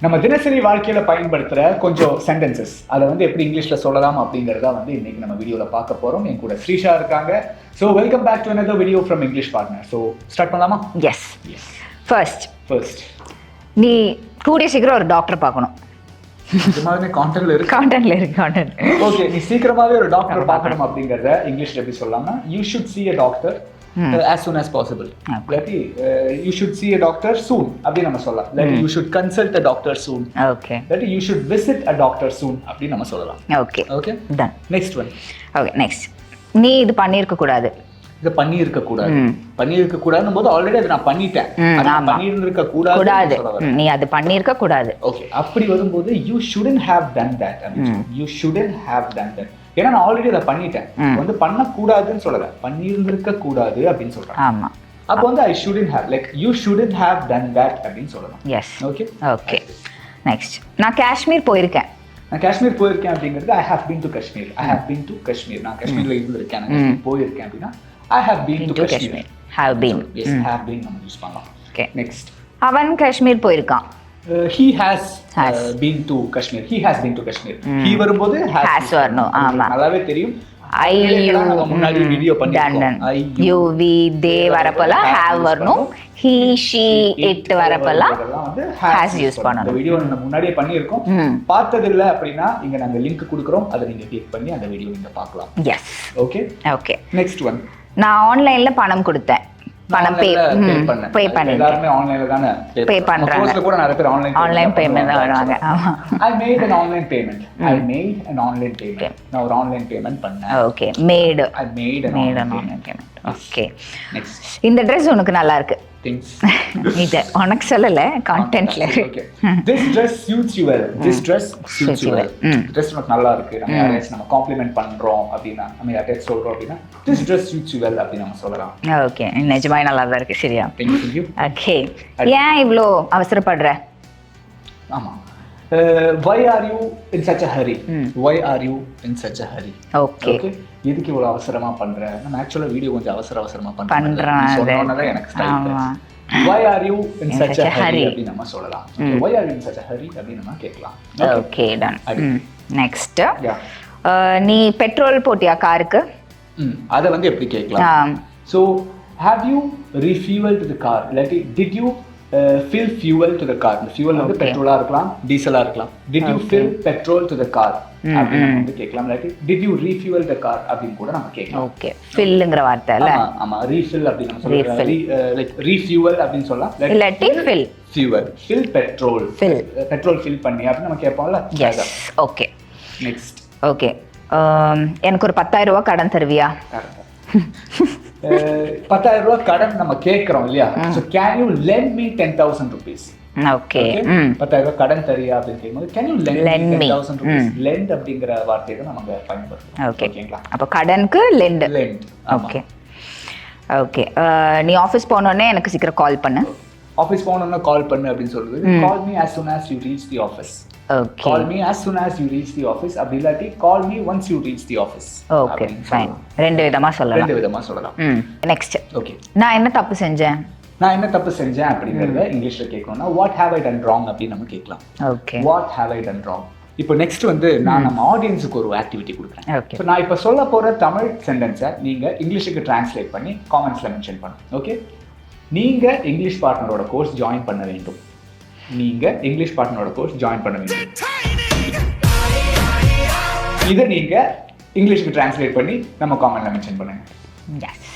நம்ம தினசரி வாழ்க்கையில பயன்படுத்துற கொஞ்சம் சென்டென்சஸ் அதை வந்து எப்படி இங்கிலீஷ்ல சொல்லலாம் அப்படிங்கறத வந்து இன்னைக்கு நம்ம வீடியோல பார்க்க போறோம். என் கூட ஸ்ரீஷா இருக்காங்க. So welcome back to another video from Englishpartner. So start பண்ணலாமா? எஸ். ஃபர்ஸ்ட் நீ கூடிய சீக்கிரம் ஒரு டாக்டர் பார்க்கணும். கான்டென்ட்ல இருக்கு. ஓகே, நீ சீக்கிரமாவே ஒரு டாக்டர் பார்க்கணும் அப்படிங்கறத இங்கிலீஷ்ல எப்படி சொல்லலாம்னா you should see a doctor as soon as possible. இல்லாட்டி you should see a doctor soon அப்படி நம்ம சொல்லலாம். இல்லாட்டி you should consult a doctor soon. Okay. இல்லாட்டி you should visit a doctor soon அப்படி நம்ம சொல்லலாம். Okay. Okay, done. Next one. Okay, next நீ இது பண்ணியிருக்க கூடாது. இது பண்ணியிருக்க கூடாதுன்னும் போது ஆல்ரெடி அதை நான் பண்ணிட்டேன். பண்ணியிருக்க கூடாது, நீ அது பண்ணியிருக்க கூடாது. ஓகே, அப்படி வரும்போது you shouldn't have done that. you shouldn't have done that. ஏன்னா நான் ஆல்ரெடி அதை பண்ணிட்டேன். வந்து பண்ணக்கூடாதுன்னு சொல்லல, பண்ணியிருந்திருக்க கூடாது அப்படின்னு சொல்றேன். ஆமா, அப்போ வந்து I shouldn't have, like you shouldn't have done that அப்படின்னு சொல்லலாம். எஸ். ஓகே. ஓகே, நெக்ஸ்ட் நான் காஷ்மீர் போயிருக்கேன். நான் காஷ்மீர் போயிருக்கேன் அப்படிங்கிறது I have been to Kashmir. I have been to Kashmir. நான் காஷ்மீர்ல இருந்திருக்கேன், நான் போயிருக்கேன் அப்படின்னா I have been to Kashmir. have been. Yes, have been நம்ம யூஸ் பண்ணலாம். ஓகே, நெக்ஸ்ட் அவன் காஷ்மீர் போயிருக்கான். he has been to Kashmir. He has been to Kashmir. he வரும்போது has வரணும். ஆமா, நல்லாவே தெரியும். I முன்னாடி வீடியோ பண்ணிருக்கோம். you we they வரப்பலாம் have வரணும். he she it வரப்பலாம் வந்து has யூஸ் பண்ணனும். இந்த வீடியோ நம்ம முன்னாடியே பண்ணிருக்கோம். பார்த்தது இல்ல அப்படினா இங்க நாங்க லிங்க் கொடுக்கிறோம், அதை நீங்க கிளிக் பண்ணி அந்த வீடியோ நீங்க பார்க்கலாம். Yes. Okay. Okay, next one. நான் ஆன்லைன்ல பணம் கொடுத்தேன். பணம் பே பண்ணேன். எல்லாரும் ஆன்லைன்ல தான பே பண்றாங்க. கோர்ஸ்ல கூட நிறைய பேர் ஆன்லைன் பேமெண்ட் தான் வருவாங்க. ஆமா, I made an online payment. நான் ஒரு ஆன்லைன் பேமெண்ட் பண்ணேன். Okay, I made an online payment. Okay, next. இந்த Dress உனக்கு நல்லா இருக்கு. திங்ஸ் இது உனக்கு சொல்லல, கண்டென்ட்ல. Okay, this dress suits you well. Dress உனக்கு நல்லா இருக்கு. நம்ம யாரையாச்சும் நம்ம காம்ப்ளிமென்ட் பண்றோம் அப்படினா, நம்ம யாரையாச்சும் சொல்றோம் அப்படினா this dress suits you well அப்படி நம்ம சொல்லலாம். ஓகே, நிஜமாவே நல்லா தான் இருக்கு. சரியா? Thank you. ஓகே, ஏன் இவ்ளோ அவசரப்படுற? ஆமா, why are you in such a hurry? Okay, எதுக்கு இவ்வளவு அவசரமா பண்ற? நம்ம ஆக்சுவலா வீடியோ கொஞ்சம் அவசரமா பண்றோம். எனக்கு style. why are you in such a hurry அப்படி நம்ம சொல்லலாம். why are you in such a hurry அப்படி நம்ம கேட்கலாம். Okay, done. நெக்ஸ்ட், நீ பெட்ரோல் போட்டியா காருக்கு? அத வந்து எப்படி கேட்கலாம்? so have you refueled the car? like did you fill fuel to the car? the fuel வந்து பெட்ரோலா இருக்கலாம், டீசலா இருக்கலாம். did you fill petrol to the car அப்படி நம்ம வந்து கேட்கலாம். இல்லாட்டி did you refuel the car அப்படின்னு கூட நம்ம கேட்கலாம். ஓகே, ஃபில்ங்கற வார்த்தை இல்ல. ஆமா, refill அப்படி நம்ம சொல்றோம். like refuel அப்படி சொல்லலாம். இல்லாட்டி fill petrol fill பண்ணி அப்படி நம்ம கேட்போம்ல. எஸ். Okay, next. ஓகே, எனக்கு ஒரு 10,000 ரூபாய் கடன் தருவியா? 10,000 ரூபாய் கடன் நம்ம கேக்குறோம் இல்லையா? so can you lend me 10,000 rupees? Okay, 10,000 ரூபாய் கடன் தரியா அப்படின்னு கேக்கும்போது can you lend me 10,000 rupees? lend அப்படிங்கற வார்த்தையை தான் நம்ம பயன்படுத்துறோம். ஓகேங்களா? அப்ப கடனுக்கு lend. ஓகே. ஓகே, நீ ஆபீஸ் போனோனே எனக்கு சீக்கிரம் கால் பண்ணு. ஆபீஸ் போனோனே கால் பண்ணு அப்படின்னு சொல்றது call me as soon as you reach the office. Okay. Call me as soon as you reach the office. அப்படி இல்லாட்டி call me once you reach the office. Okay, fine. ரெண்டு விதமா சொல்லலாம். நெக்ஸ்ட். ஓகே, நான் என்ன தப்பு செஞ்சேன் அப்படிங்கறத இங்கிலீஷ்ல கேட்கணும்னா what have I done wrong அப்படி நம்ம கேட்கலாம். Okay, what have I done wrong. இப்போ நெக்ஸ்ட் வந்து நான் நம்ம ஆடியன்ஸுக்கு ஒரு ஆக்டிவிட்டி கொடுக்குறேன். ஓகே, ஸோ நான் இப்போ சொல்ல போற தமிழ் சென்டென்ஸை நீங்க இங்கிலீஷுக்கு டிரான்ஸ்லேட் பண்ணி காமெண்ட்ஸ்ல மென்ஷன் பண்ணுங்க. ஓகே, நீங்க இங்கிலீஷ் பார்ட்னரோட கோர்ஸ் ஜாயின் பண்ண வேண்டும். இதை நீங்க இங்கிலீஷ்க்கு டிரான்ஸ்லேட் பண்ணி நம்ம காமெண்ட்ல மென்ஷன் பண்ணுங்க. எஸ்.